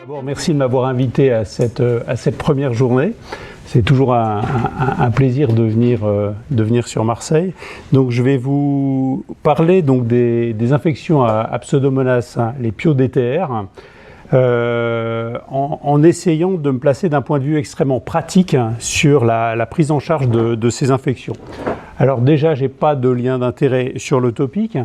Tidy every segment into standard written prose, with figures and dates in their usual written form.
D'abord, merci de m'avoir invité à cette première journée. C'est toujours un plaisir de venir sur Marseille. Donc, je vais vous parler donc, des infections à Pseudomonas, les Pio-DTR, en essayant de me placer d'un point de vue extrêmement pratique sur la prise en charge de ces infections. Alors déjà, je n'ai pas de lien d'intérêt sur le topic.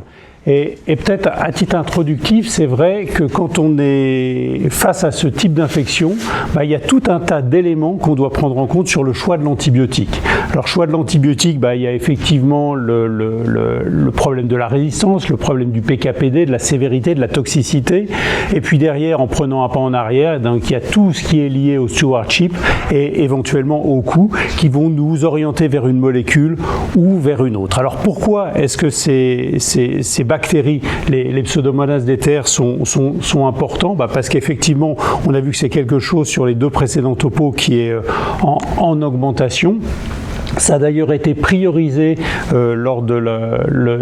Et peut-être à titre introductif, c'est vrai que quand on est face à ce type d'infection, il y a tout un tas d'éléments qu'on doit prendre en compte sur le choix de l'antibiotique. Alors, choix de l'antibiotique, il y a effectivement le problème de la résistance, le problème du PKPD, de la sévérité, de la toxicité. Et puis derrière, en prenant un pas en arrière, donc il y a tout ce qui est lié au stewardship et éventuellement au coût qui vont nous orienter vers une molécule ou vers une autre. Alors pourquoi est-ce que ces bactéries, les Pseudomonas DTR sont importants? Parce qu'effectivement, on a vu que c'est quelque chose sur les deux précédents topos qui est en augmentation. Ça a d'ailleurs été priorisé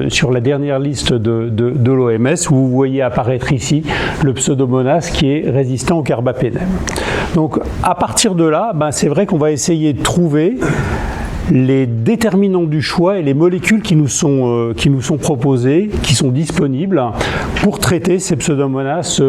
sur la dernière liste de l'OMS, où vous voyez apparaître ici le Pseudomonas qui est résistant au carbapénème. Donc à partir de là, c'est vrai qu'on va essayer de trouver les déterminants du choix et les molécules qui nous sont proposées, qui sont disponibles pour traiter ces Pseudomonas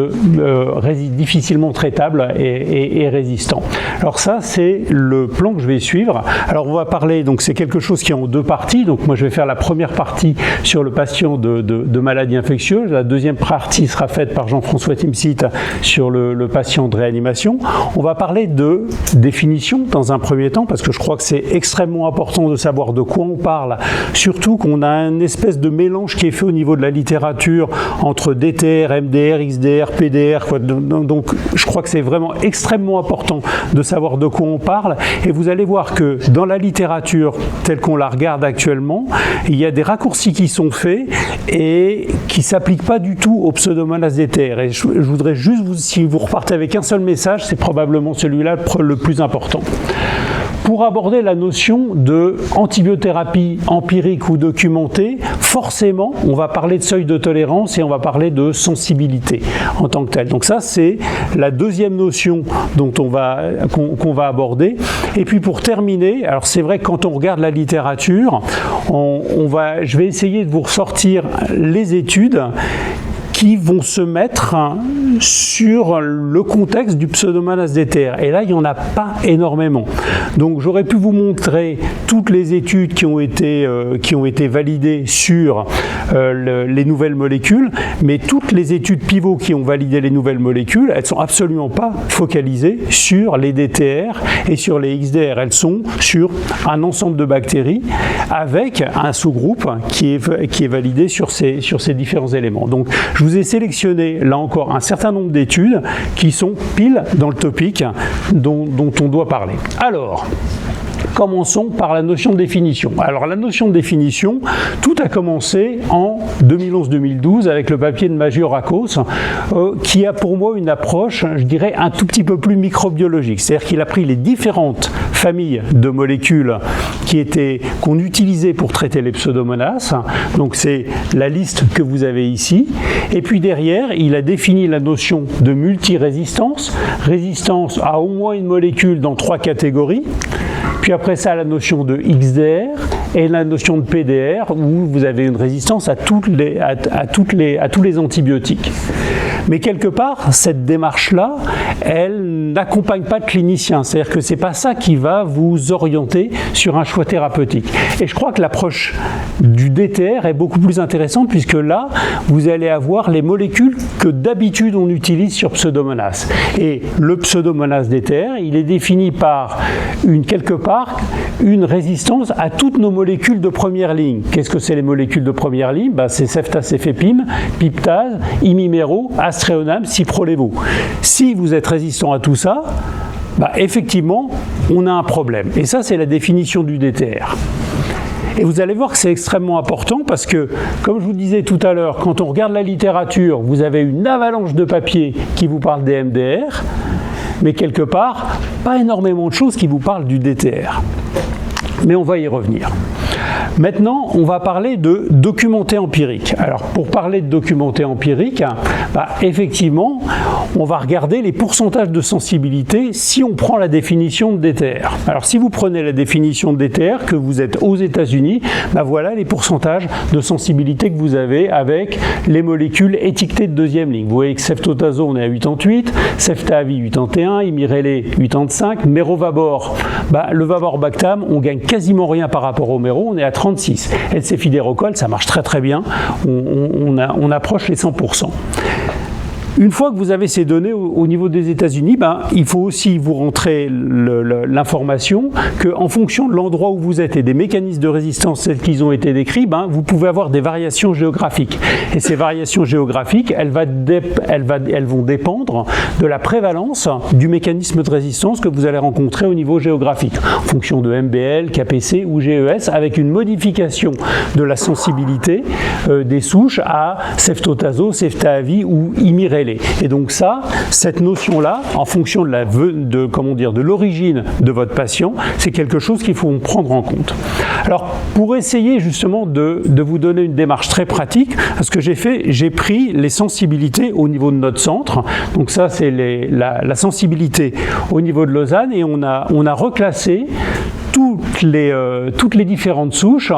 difficilement traitables et résistants. Alors ça, c'est le plan que je vais suivre. Alors on va parler, donc c'est quelque chose qui est en deux parties. Donc moi je vais faire la première partie sur le patient de maladies infectieuses. La deuxième partie sera faite par Jean-François Timsit sur le patient de réanimation. On va parler de définition dans un premier temps, parce que je crois que c'est extrêmement important de savoir de quoi on parle, surtout qu'on a une espèce de mélange qui est fait au niveau de la littérature entre DTR, MDR, XDR, PDR, donc je crois que c'est vraiment extrêmement important de savoir de quoi on parle, et vous allez voir que dans la littérature telle qu'on la regarde actuellement, il y a des raccourcis qui sont faits et qui ne s'appliquent pas du tout aux Pseudomonas DTR, et je voudrais juste, si vous repartez avec un seul message, c'est probablement celui-là le plus important. Pour aborder la notion de antibiothérapie empirique ou documentée, forcément, on va parler de seuil de tolérance et on va parler de sensibilité en tant que telle. Donc ça, c'est la deuxième notion qu'on va aborder. Et puis pour terminer, alors c'est vrai que quand on regarde la littérature, je vais essayer de vous ressortir les études qui vont se mettre sur le contexte du Pseudomonas DTR. Et là, il n'y en a pas énormément. Donc, j'aurais pu vous montrer toutes les études qui ont été validées sur les nouvelles molécules, mais toutes les études pivots qui ont validé les nouvelles molécules, elles ne sont absolument pas focalisées sur les DTR et sur les XDR. Elles sont sur un ensemble de bactéries avec un sous-groupe qui est validé sur ces différents éléments. Donc, je vous ai sélectionné, là encore, un certain nombre d'études qui sont pile dans le topic dont on doit parler. Alors, commençons par la notion de définition. Alors la notion de définition, tout a commencé en 2011-2012 avec le papier de Magiorakos qui a pour moi une approche, je dirais, un tout petit peu plus microbiologique. C'est-à-dire qu'il a pris les différentes familles de molécules qu'on utilisait pour traiter les Pseudomonas. Donc c'est la liste que vous avez ici. Et puis derrière, il a défini la notion de multirésistance, résistance à au moins une molécule dans 3 catégories. Puis après ça, la notion de XDR et la notion de PDR, où vous avez une résistance à tous les antibiotiques. Mais quelque part, cette démarche-là, elle n'accompagne pas de clinicien. C'est-à-dire que ce n'est pas ça qui va vous orienter sur un choix thérapeutique. Et je crois que l'approche du DTR est beaucoup plus intéressante, puisque là, vous allez avoir les molécules que d'habitude on utilise sur Pseudomonas. Et le Pseudomonas DTR, il est défini par quelque part une résistance à toutes nos molécules de première ligne. Qu'est-ce que c'est les molécules de première ligne? C'est ceftazefepime, piptase, imiméro, astréonam, ciprolevo. Si vous êtes résistant à tout ça, effectivement, on a un problème. Et ça, c'est la définition du DTR. Et vous allez voir que c'est extrêmement important parce que, comme je vous disais tout à l'heure, quand on regarde la littérature, vous avez une avalanche de papiers qui vous parlent des MDR, mais quelque part, pas énormément de choses qui vous parlent du DTR. Mais on va y revenir. Maintenant, on va parler de documenté empirique. Alors, pour parler de documenté empirique, effectivement, on va regarder les pourcentages de sensibilité si on prend la définition de DTR. Alors, si vous prenez la définition de DTR, que vous êtes aux États-Unis, voilà les pourcentages de sensibilité que vous avez avec les molécules étiquetées de deuxième ligne. Vous voyez que ceftotazo, on est à 88, ceftaavi 81, imirélé 85, mérovabor, le vaborbactam, on gagne quasiment rien par rapport au méro, on est à 36. Elcefidérocol, ça marche très très bien, on approche les 100%. Une fois que vous avez ces données au niveau des États-Unis, il faut aussi vous rentrer l'information qu'en fonction de l'endroit où vous êtes et des mécanismes de résistance tels qu'ils ont été décrits, vous pouvez avoir des variations géographiques. Et ces variations géographiques, elles vont dépendre de la prévalence du mécanisme de résistance que vous allez rencontrer au niveau géographique, en fonction de MBL, KPC ou GES, avec une modification de la sensibilité des souches à ceftotazo, ceftaavi ou imirélé. Et donc cette notion-là, en fonction de l'origine de votre patient, c'est quelque chose qu'il faut prendre en compte. Alors, pour essayer justement de vous donner une démarche très pratique, ce que j'ai fait, j'ai pris les sensibilités au niveau de notre centre. Donc ça, c'est la sensibilité au niveau de Lausanne, et on a reclassé toutes les différentes souches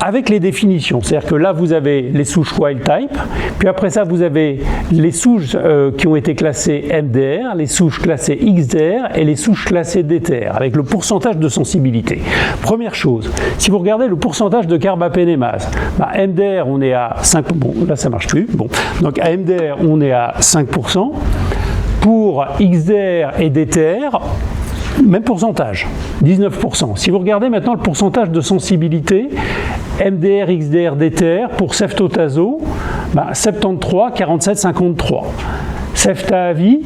avec les définitions. C'est-à-dire que là, vous avez les souches wild type, puis après ça, vous avez les souches qui ont été classées MDR, les souches classées XDR et les souches classées DTR, avec le pourcentage de sensibilité. Première chose, si vous regardez le pourcentage de carbapénémase, MDR, on est à 5%, bon, là ça marche plus, bon, donc à MDR, on est à 5%, pour XDR et DTR, même pourcentage, 19%. Si vous regardez maintenant le pourcentage de sensibilité, MDR, XDR, DTR, pour ceftotazo, 73, 47, 53. Ceftaavi,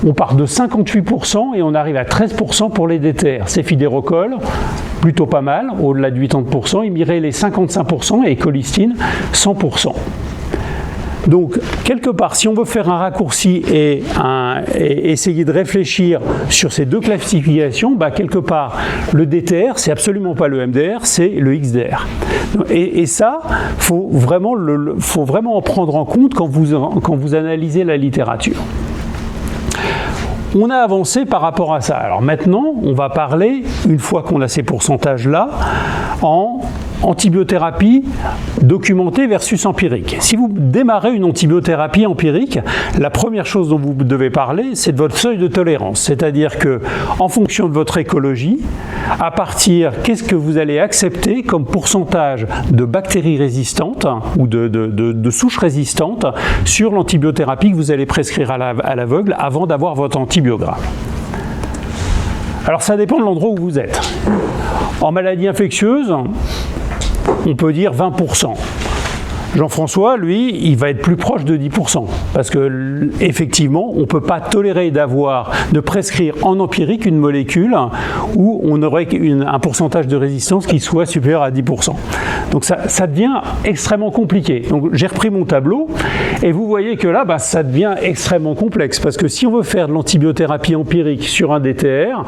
on part de 58% et on arrive à 13% pour les DTR. Cefidérocol, plutôt pas mal, au-delà de 80%. Imirélé, 55% et colistine, 100%. Donc, quelque part, si on veut faire un raccourci et essayer de réfléchir sur ces deux classifications, quelque part, le DTR, c'est absolument pas le MDR, c'est le XDR. Et ça, faut vraiment en prendre en compte quand vous analysez la littérature. On a avancé par rapport à ça. Alors maintenant, on va parler, une fois qu'on a ces pourcentages-là, en antibiothérapie documentée versus empirique. Si vous démarrez une antibiothérapie empirique, la première chose dont vous devez parler, c'est de votre seuil de tolérance. C'est-à-dire que, en fonction de votre écologie, qu'est-ce que vous allez accepter comme pourcentage de bactéries résistantes ou de souches résistantes sur l'antibiothérapie que vous allez prescrire à l'aveugle avant d'avoir votre antibiogramme. Alors ça dépend de l'endroit où vous êtes. En maladie infectieuse, on peut dire 20%. Jean-François, lui, il va être plus proche de 10%, parce que effectivement, on ne peut pas tolérer de prescrire en empirique une molécule où on aurait un pourcentage de résistance qui soit supérieur à 10%. Donc ça devient extrêmement compliqué. Donc j'ai repris mon tableau, et vous voyez que là, ça devient extrêmement complexe, parce que si on veut faire de l'antibiothérapie empirique sur un DTR,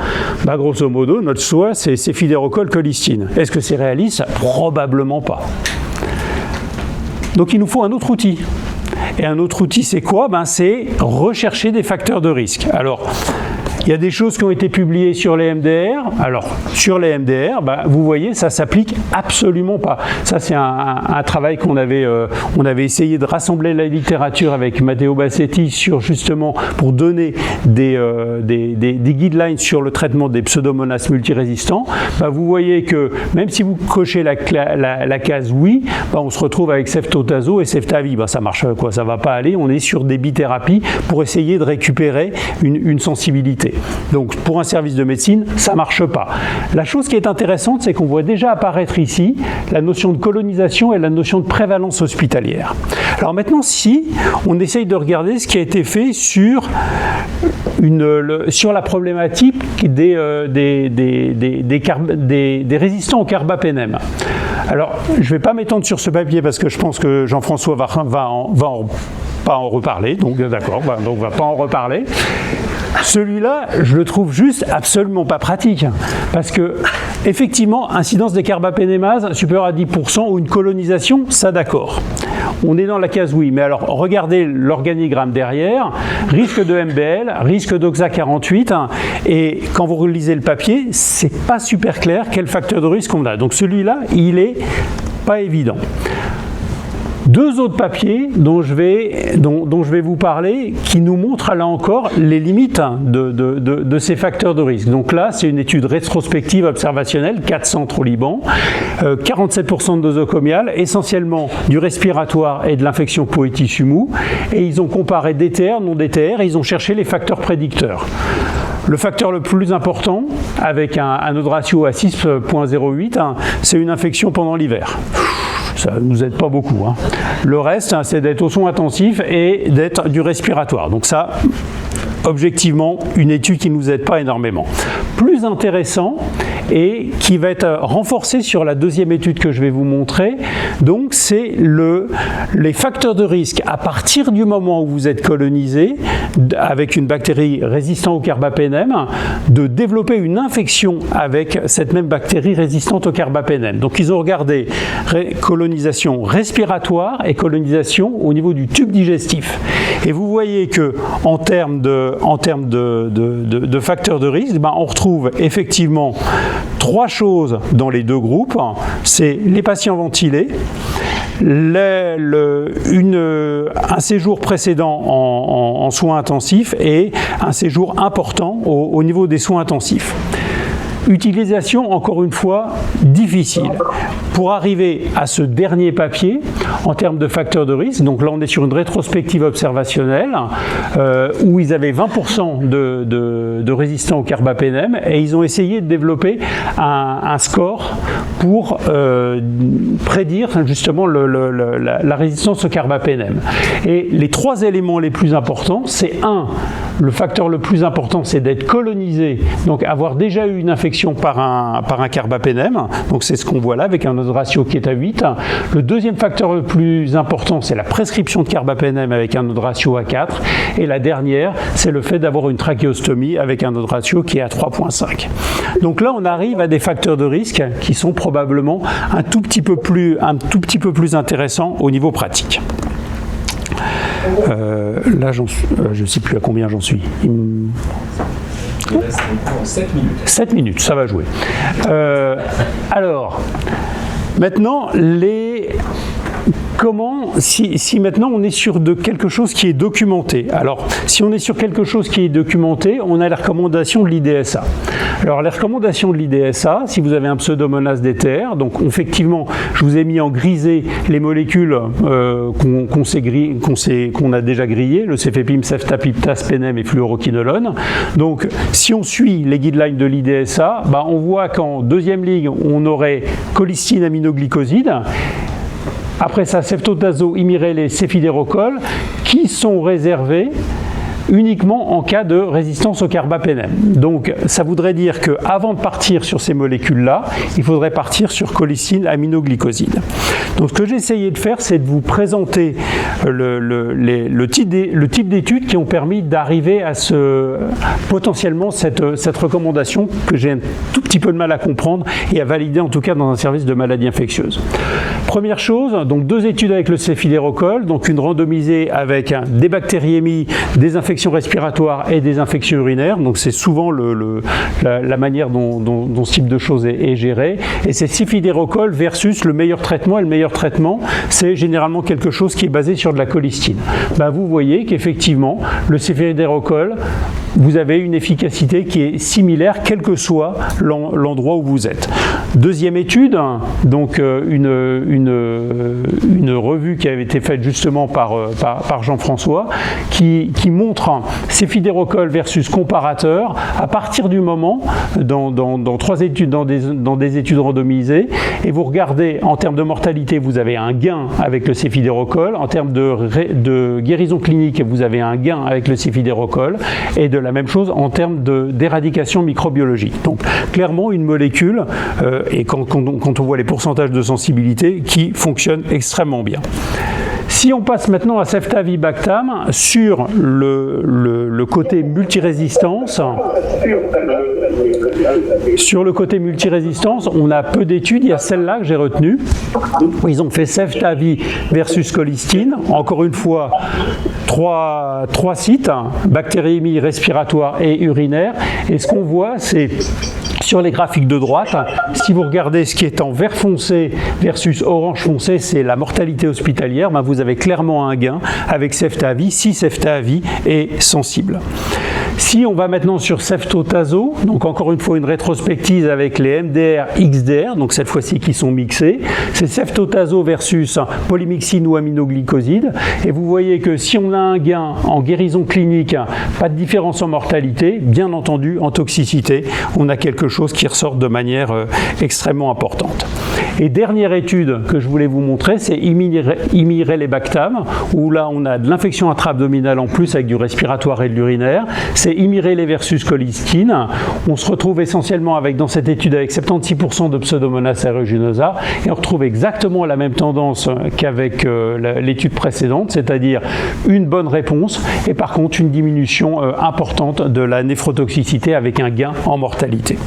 grosso modo, notre choix, c'est cefidérocol, colistine. Est-ce que c'est réaliste? Probablement pas. Donc il nous faut un autre outil. Et un autre outil, c'est quoi? C'est rechercher des facteurs de risque. Alors, il y a des choses qui ont été publiées sur les MDR. Alors, sur les MDR, vous voyez, ça ne s'applique absolument pas. Ça, c'est un travail qu'on avait essayé de rassembler la littérature avec Matteo Bassetti pour donner des guidelines sur le traitement des pseudomonas multirésistants. Vous voyez que même si vous cochez la case oui, on se retrouve avec ceftotazo et ceftaavi. Ça marche quoi? Ça va pas aller. On est sur des bithérapies pour essayer de récupérer une sensibilité. Donc pour un service de médecine, ça ne marche pas. La chose qui est intéressante, c'est qu'on voit déjà apparaître ici la notion de colonisation et la notion de prévalence hospitalière. Alors maintenant, si on essaye de regarder ce qui a été fait sur la problématique des résistants au carbapénème. Alors, je ne vais pas m'étendre sur ce papier parce que je pense que Jean-François va pas en reparler, donc d'accord, donc on ne va pas en reparler. Celui-là, je le trouve juste absolument pas pratique, parce que effectivement, incidence des carbapénémases supérieure à 10% ou une colonisation, ça d'accord. On est dans la case oui, mais alors regardez l'organigramme derrière, risque de MBL, risque d'OXA48, et quand vous relisez le papier, c'est pas super clair quel facteur de risque on a. Donc celui-là, il est pas évident. Deux autres papiers dont je vais vous parler qui nous montrent là encore les limites de ces facteurs de risque. Donc là, c'est une étude rétrospective observationnelle, 4 centres au Liban, 47% de nosocomial, essentiellement du respiratoire et de l'infection peau et tissu mou, et ils ont comparé DTR, non DTR, et ils ont cherché les facteurs prédicteurs. Le facteur le plus important, avec un odds ratio à 6,08, c'est une infection pendant l'hiver. Ça ne nous aide pas beaucoup. Le reste, c'est d'être au soin intensif et d'être du respiratoire. Donc ça, objectivement, une étude qui ne nous aide pas énormément. Plus intéressant et qui va être renforcé sur la deuxième étude que je vais vous montrer. Donc c'est les facteurs de risque à partir du moment où vous êtes colonisé avec une bactérie résistante au carbapénème, de développer une infection avec cette même bactérie résistante au carbapénème. Donc ils ont regardé colonisation respiratoire et colonisation au niveau du tube digestif. Et vous voyez que en termes de facteurs de risque, on retrouve effectivement trois choses dans les deux groupes. C'est les patients ventilés, un séjour précédent en soins intensifs et un séjour important au niveau des soins intensifs. Utilisation, encore une fois, difficile. Pour arriver à ce dernier papier, en termes de facteurs de risque, donc là on est sur une rétrospective observationnelle où ils avaient 20% de résistants au carbapénème et ils ont essayé de développer un score pour prédire justement la résistance au carbapénème. Et les trois éléments les plus importants, c'est le facteur le plus important, c'est d'être colonisé, donc avoir déjà eu une infection par un carbapénème, donc c'est ce qu'on voit là avec un odds ratio qui est à 8. Le deuxième facteur le plus important, c'est la prescription de carbapénème avec un odds ratio à 4. Et la dernière, c'est le fait d'avoir une trachéostomie avec un odds ratio qui est à 3,5. Donc là, on arrive à des facteurs de risque qui sont probablement un tout petit peu plus intéressants au niveau pratique. Là, je ne sais plus à combien j'en suis. Il reste 7 minutes. 7 minutes, ça va jouer. Alors, maintenant, si maintenant on est sur quelque chose qui est documenté. Alors, si on est sur quelque chose qui est documenté, on a les recommandations de l'IDSA. Alors, les recommandations de l'IDSA, si vous avez un Pseudomonas DTR, donc effectivement, je vous ai mis en grisé les molécules qu'on a déjà grillées, le cefepime, ceftapiptas, pénème et fluoroquinolone. Donc, si on suit les guidelines de l'IDSA, on voit qu'en deuxième ligne, on aurait colistine, aminoglycoside. Après ça, ceftotazo, imyrel et céphidérocol, qui sont réservés uniquement en cas de résistance au carbapénème. Donc ça voudrait dire qu'avant de partir sur ces molécules-là, il faudrait partir sur colistine, aminoglycoside. Donc ce que j'ai essayé de faire, c'est de vous présenter le type d'études qui ont permis d'arriver à potentiellement cette recommandation que j'ai un tout petit peu de mal à comprendre et à valider en tout cas dans un service de maladies infectieuses. Première chose, donc 2 études avec le céphidérocol, donc une randomisée avec des bactériémies, des infections respiratoires et des infections urinaires. Donc c'est souvent la manière dont ce type de choses est géré. Et c'est céphidérocol versus le meilleur traitement. Et le meilleur traitement, c'est généralement quelque chose qui est basé sur de la colistine. Vous voyez qu'effectivement, le céphidérocol, vous avez une efficacité qui est similaire, quel que soit l'endroit où vous êtes. Deuxième étude, donc une revue qui avait été faite justement par Jean-François, qui montre céphidérocol versus comparateur à partir du moment, dans 3 études, dans des études randomisées, et vous regardez en termes de mortalité, vous avez un gain avec le céphidérocol, en termes de guérison clinique, vous avez un gain avec le céphidérocol, et de la même chose en termes d'éradication microbiologique. Donc clairement une molécule, et quand on voit les pourcentages de sensibilité, qui fonctionne extrêmement bien. Si on passe maintenant à ceftavibactam sur le côté multirésistance, on a peu d'études. Il y a celle-là que j'ai retenue, où ils ont fait ceftavi versus colistine. Encore une fois, trois sites, bactériémie, respiratoire et urinaire. Et ce qu'on voit, c'est sur les graphiques de droite, si vous regardez ce qui est en vert foncé versus orange foncé, c'est la mortalité hospitalière, ben vous avez clairement un gain avec ceftavi, si ceftavi est sensible. Si on va maintenant sur ceftotazo, donc encore une fois une rétrospective avec les MDR, XDR, donc cette fois-ci qui sont mixés, c'est ceftotazo versus polymyxine ou aminoglycoside, et vous voyez que si on a un gain en guérison clinique, pas de différence en mortalité, bien entendu en toxicité, on a quelque chose qui ressort de manière extrêmement importante. Et dernière étude que je voulais vous montrer, c'est imirilebactam, où là on a de l'infection intra-abdominale en plus avec du respiratoire et de l'urinaire. C'est imirilé versus colistine. On se retrouve essentiellement dans cette étude avec 76% de Pseudomonas aeruginosa, et on retrouve exactement la même tendance qu'avec l'étude précédente, c'est-à-dire une bonne réponse et par contre une diminution importante de la néphrotoxicité avec un gain en mortalité.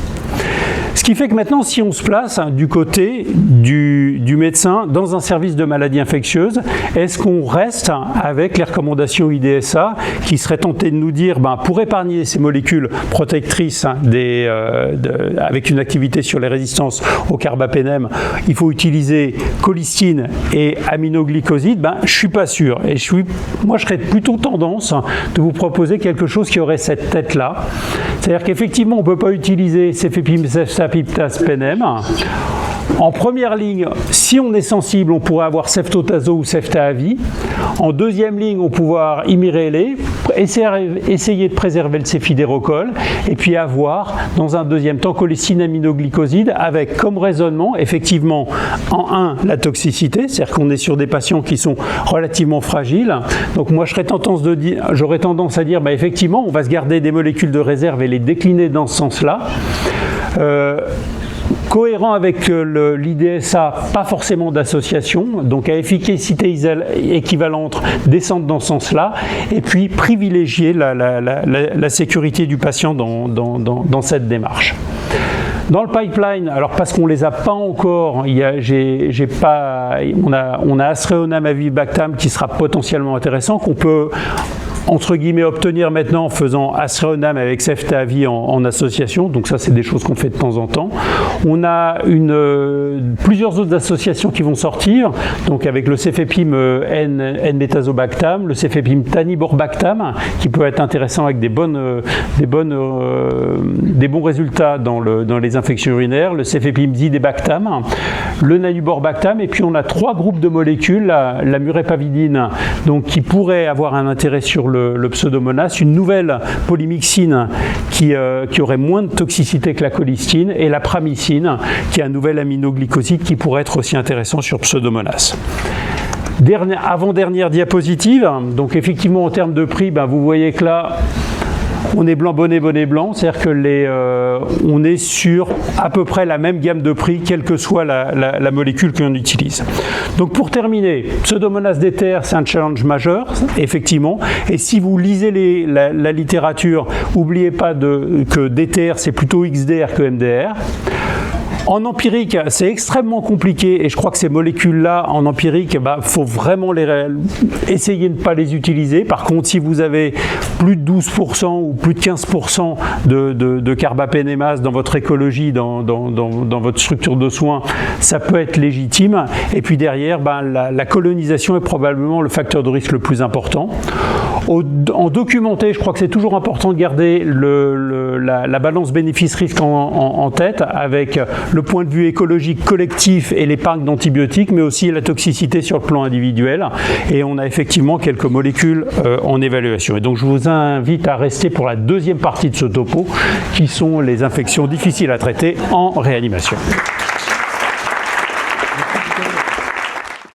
Ce qui fait que maintenant, si on se place du côté du médecin dans un service de maladies infectieuses, est-ce qu'on reste avec les recommandations IDSA qui seraient tentées de nous dire, pour épargner ces molécules protectrices avec une activité sur les résistances au carbapénème, il faut utiliser colistine et aminoglycoside? Je ne suis pas sûr. Et moi, je serais plutôt tendance de vous proposer quelque chose qui aurait cette tête-là. C'est-à-dire qu'effectivement, on ne peut pas utiliser cefepime-ceftapenem. En première ligne, si on est sensible, on pourrait avoir ceftotazo ou ceftavi. En deuxième ligne, on pourrait avoir imirilé, essayer de préserver le céphidérocol, et puis avoir, dans un deuxième temps, colistine aminoglycoside, avec comme raisonnement, effectivement, en 1, la toxicité, c'est-à-dire qu'on est sur des patients qui sont relativement fragiles. Donc moi, j'aurais tendance à dire, effectivement, on va se garder des molécules de réserve et les décliner dans ce sens-là. Cohérent avec l'IDSA, pas forcément d'association, donc à efficacité équivalente, descendre dans ce sens-là, et puis privilégier la sécurité du patient dans cette démarche. Dans le pipeline, alors parce qu'on ne les a pas encore, on a acreonam-avibactam qui sera potentiellement intéressant, qu'on peut entre guillemets obtenir maintenant en faisant acreonam avec ceftavi en association, donc ça c'est des choses qu'on fait de temps en temps. On a plusieurs autres associations qui vont sortir, donc avec le cefepime N-métazobactam, le cefepime taniborbactam qui peut être intéressant avec des bons résultats dans les infections urinaires, le cefepime zidebactam, le naniborbactam, et puis on a 3 groupes de molécules, la murepavidine, donc qui pourrait avoir un intérêt sur le Pseudomonas, une nouvelle polymyxine qui aurait moins de toxicité que la colistine, et la pramycine qui est un nouvel aminoglycoside qui pourrait être aussi intéressant sur Pseudomonas. Avant-dernière diapositive, donc effectivement en termes de prix, vous voyez que là on est blanc, bonnet, blanc, c'est-à-dire que on est sur à peu près la même gamme de prix, quelle que soit la molécule qu'on utilise. Donc pour terminer, Pseudomonas d'éther, c'est un challenge majeur, effectivement, et si vous lisez la littérature, n'oubliez pas que d'éther, c'est plutôt XDR que MDR. En empirique, c'est extrêmement compliqué, et je crois que ces molécules-là, en empirique, faut vraiment essayer de ne pas les utiliser. Par contre, si vous avez plus de 12% ou plus de 15% de carbapénémase dans votre écologie, dans votre structure de soins, ça peut être légitime. Et puis derrière, la colonisation est probablement le facteur de risque le plus important. En documenté, je crois que c'est toujours important de garder la balance bénéfice-risque en tête, avec le point de vue écologique collectif et l'épargne d'antibiotiques, mais aussi la toxicité sur le plan individuel. Et on a effectivement quelques molécules en évaluation. Et donc je vous invite à rester pour la deuxième partie de ce topo, qui sont les infections difficiles à traiter en réanimation.